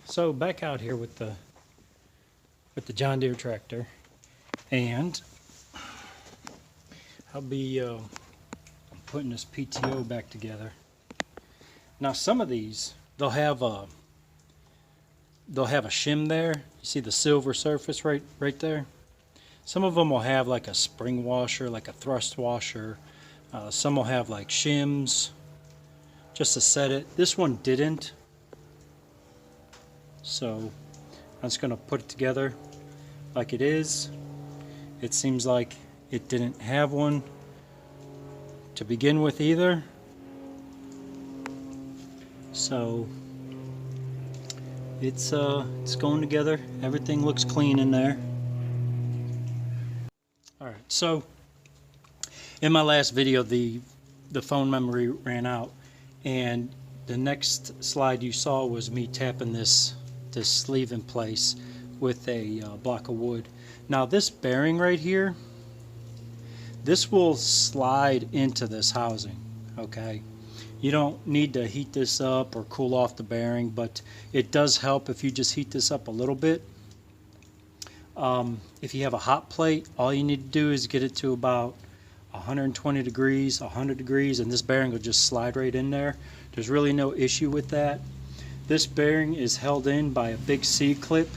So back out here with the John Deere tractor, and I'll be putting this PTO back together. Now some of these they'll have a shim there. You see the silver surface right there. Some of them will have like a spring washer, like a thrust washer. Some will have like shims just to set it. This one didn't. So I'm just going to put it together like it is. It seems like it didn't have one to begin with either. So it's going together. Everything looks clean in there. Alright, so in my last video the phone memory ran out, and the next slide you saw was me tapping this sleeve in place with a block of wood. Now this bearing right here, this will slide into this housing, okay? You don't need to heat this up or cool off the bearing, but it does help if you just heat this up a little bit. If you have a hot plate, all you need to do is get it to about 120 degrees, 100 degrees, and this bearing will just slide right in there. There's really no issue with that. This bearing is held in by a big C-clip.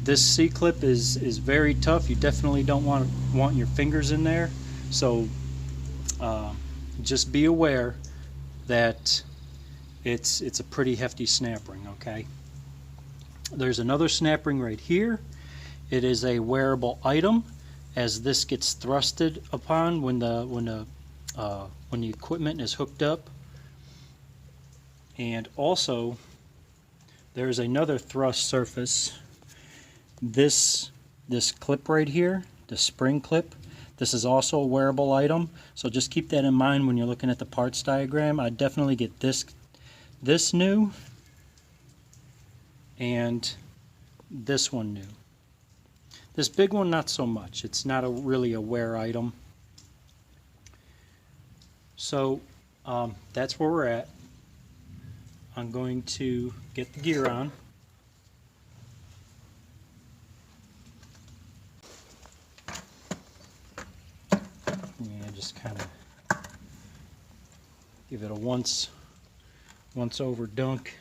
This C-clip is very tough. You definitely don't want your fingers in there. So just be aware that it's a pretty hefty snap ring, okay? There's another snap ring right here. It is a wearable item, as this gets thrusted upon when the equipment is hooked up. And also there's another thrust surface. This clip right here, the spring clip, this is also a wearable item, so just keep that in mind when you're looking at the parts diagram. I'd definitely get this new and this one new. This big one, not so much. It's not really a wear item. So that's where we're at. I'm going to get the gear on. Yeah, just kind of give it a once over dunk.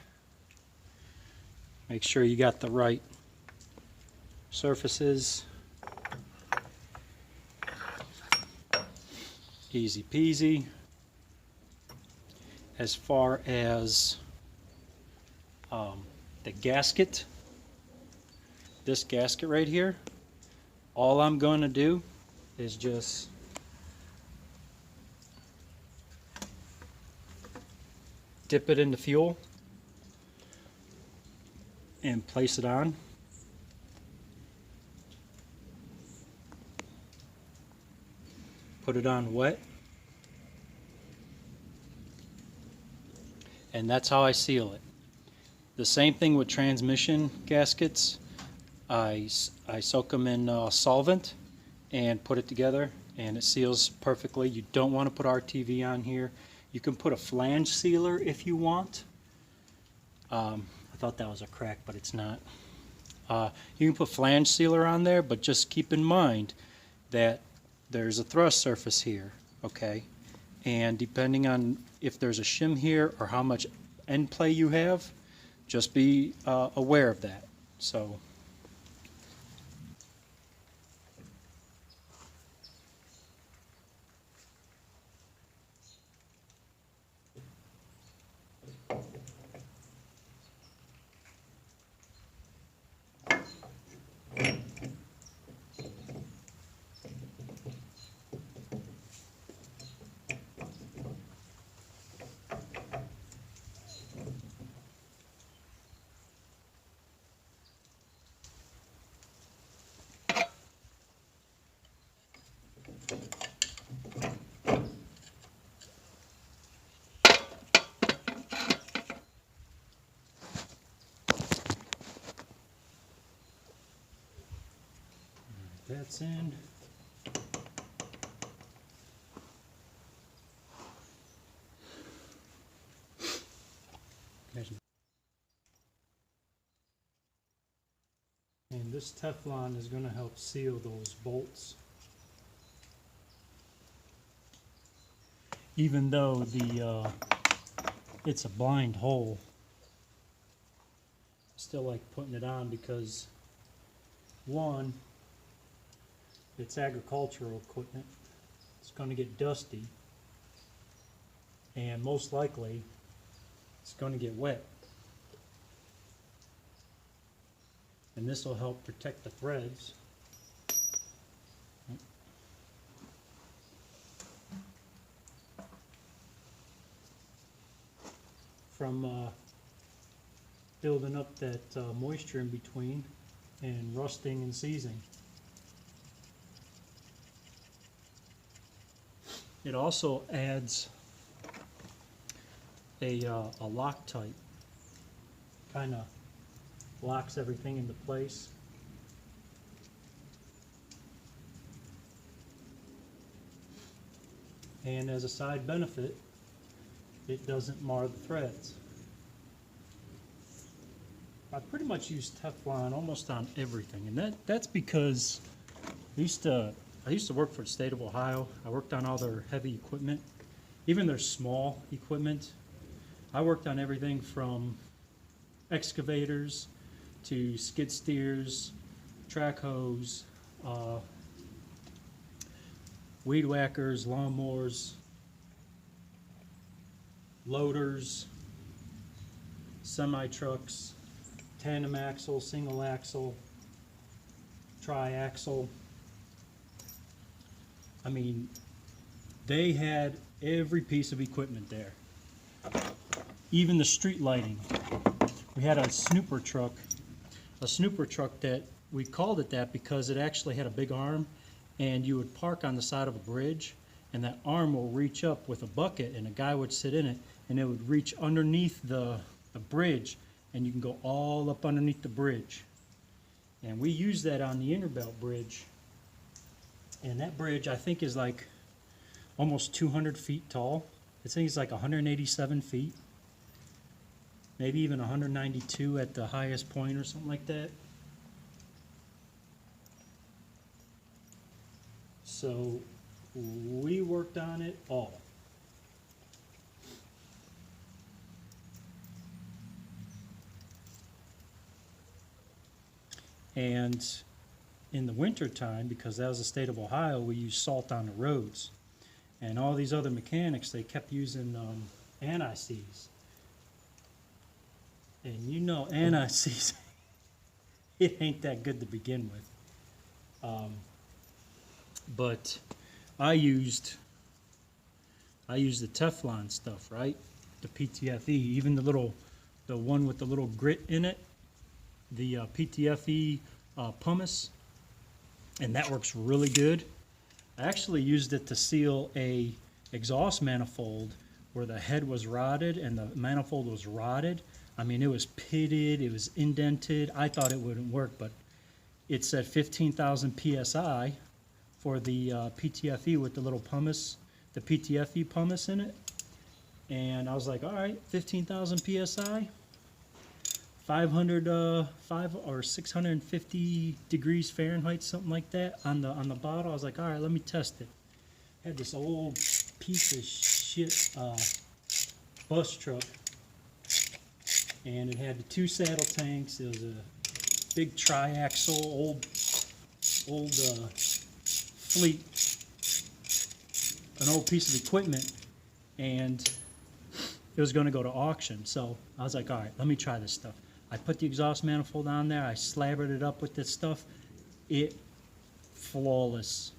Make sure you got the right surfaces. Easy peasy. As far as the gasket, this gasket right here, all I'm going to do is just dip it into fuel and place it on. Put it on wet, and that's how I seal it. The same thing with transmission gaskets. I soak them in solvent and put it together, and it seals perfectly. You don't want to put RTV on here. You can put a flange sealer if you want. I thought that was a crack, but it's not. You can put flange sealer on there, but just keep in mind that there's a thrust surface here, okay? And depending on if there's a shim here or how much end play you have, just be aware of that. So that's in. There's this Teflon is going to help seal those bolts. Even though it's a blind hole, I still like putting it on because, one, it's agricultural equipment. It's going to get dusty, and most likely it's going to get wet. And this will help protect the threads. From building up that moisture in between and rusting and seizing. It also adds a Loctite, kind of locks everything into place. And as a side benefit, it doesn't mar the threads. I pretty much use Teflon almost on everything, and that's because I used to work for the state of Ohio. I worked on all their heavy equipment, even their small equipment. I worked on everything from excavators to skid steers, track hoes, weed whackers, lawnmowers, loaders, semi-trucks, tandem axle, single axle, tri-axle. I mean, they had every piece of equipment there. Even the street lighting. We had a snooper truck that we called it that because it actually had a big arm, and you would park on the side of a bridge, and that arm will reach up with a bucket, and a guy would sit in it, and it would reach underneath the bridge, and you can go all up underneath the bridge. And we used that on the Interbelt Bridge, and that bridge I think is like almost 200 feet tall. I think it's like 187 feet, maybe even 192 at the highest point or something like that. So we worked on it all. And in the winter time, because that was the state of Ohio, we used salt on the roads. And all these other mechanics, they kept using anti-seize. And you know anti-seize, it ain't that good to begin with. But I used the Teflon stuff, right? The PTFE, even the one with the little grit in it, the PTFE pumice, and that works really good. I actually used it to seal a exhaust manifold where the head was rotted and the manifold was rotted. I mean, it was pitted, it was indented. I thought it wouldn't work, but it said 15,000 PSI for the PTFE with the little pumice, the PTFE pumice in it. And I was like, all right, 15,000 PSI, 500 or 650 degrees Fahrenheit, something like that on the bottle. I was like, all right, let me test it. I had this old piece of shit bus truck, and it had the 2 saddle tanks. It was a big triaxle, old fleet, an old piece of equipment, and it was going to go to auction. So I was like, all right, let me try this stuff. I put the exhaust manifold on there. I slabbered it up with this stuff. It flawless,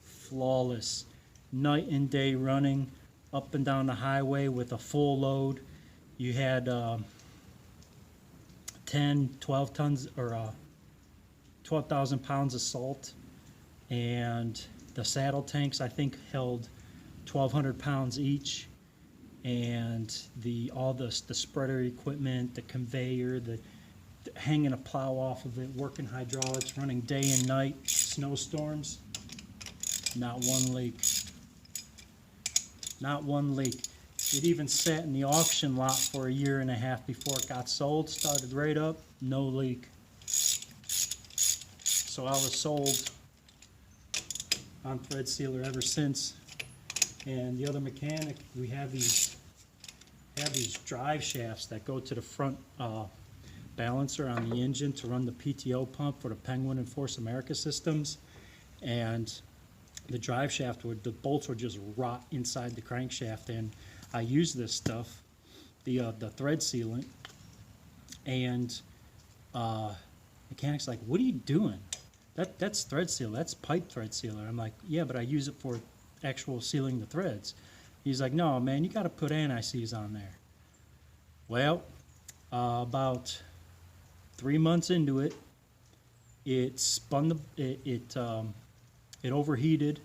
flawless. Night and day running up and down the highway with a full load. You had 10, 12 tons or 12,000 pounds of salt, and the saddle tanks I think held 1,200 pounds each. And all the spreader equipment, the conveyor, the hanging a plow off of it, working hydraulics, running day and night, snowstorms, not one leak. Not one leak. It even sat in the auction lot for a year and a half before it got sold, started right up, no leak. So I was sold on thread sealer ever since. And the other mechanic, we have these drive shafts that go to the front balancer on the engine to run the PTO pump for the Penguin and Force America systems. And the drive shaft the bolts would just rot inside the crankshaft. And I use this stuff, the thread sealant, and mechanic's like, "What are you doing? That's thread seal. That's pipe thread sealer." I'm like, "Yeah, but I use it for actual sealing the threads." He's like, "No, man, you got to put anti-seize on there." Well, about 3 months into it, it spun it overheated,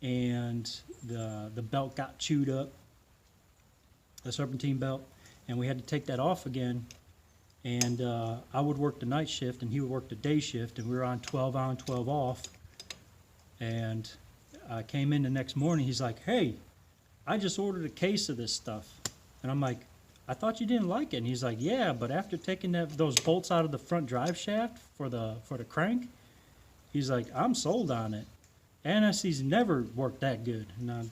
and the belt got chewed up, the serpentine belt, and we had to take that off again. And I would work the night shift, and he would work the day shift, and we were on 12 on, 12 off. And I came in the next morning. He's like, "Hey, I just ordered a case of this stuff." And I'm like, "I thought you didn't like it." And he's like, "Yeah, but after taking those bolts out of the front drive shaft for the crank," he's like, "I'm sold on it. Anti-seize never worked that good." And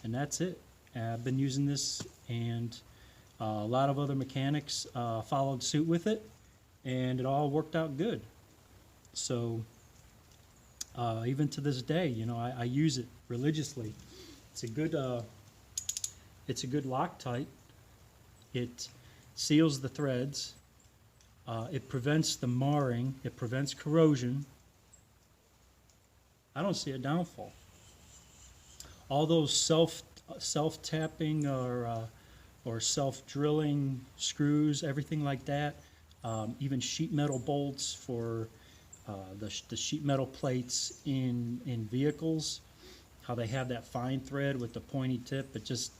that's it. I've been using this, and a lot of other mechanics followed suit with it, and it all worked out good. So even to this day, you know, I use it religiously. It's a good Loctite. It seals the threads. It prevents the marring. It prevents corrosion. I don't see a downfall. All those self-tapping or self-drilling screws, everything like that, even sheet metal bolts for the sheet metal plates in vehicles, how they have that fine thread with the pointy tip that just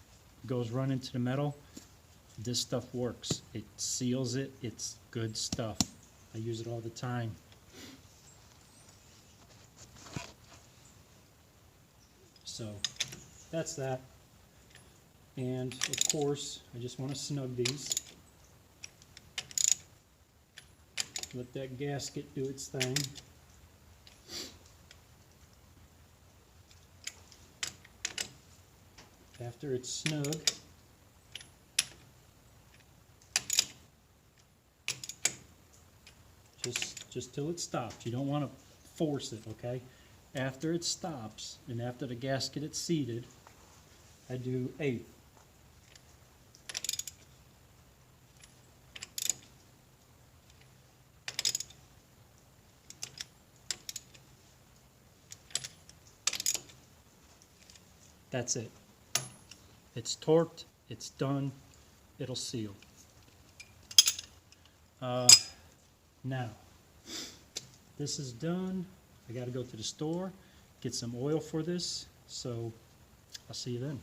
goes run into the metal. This stuff works. It seals it. It's good stuff. I use it all the time. So that's that. And of course, I just want to snug these. Let that gasket do its thing. After it's snug, just till it stops. You don't want to force it, okay? After it stops, and after the gasket is seated, I do 8. That's it. It's torqued, it's done, it'll seal. Now, this is done. I got to go to the store, get some oil for this, so I'll see you then.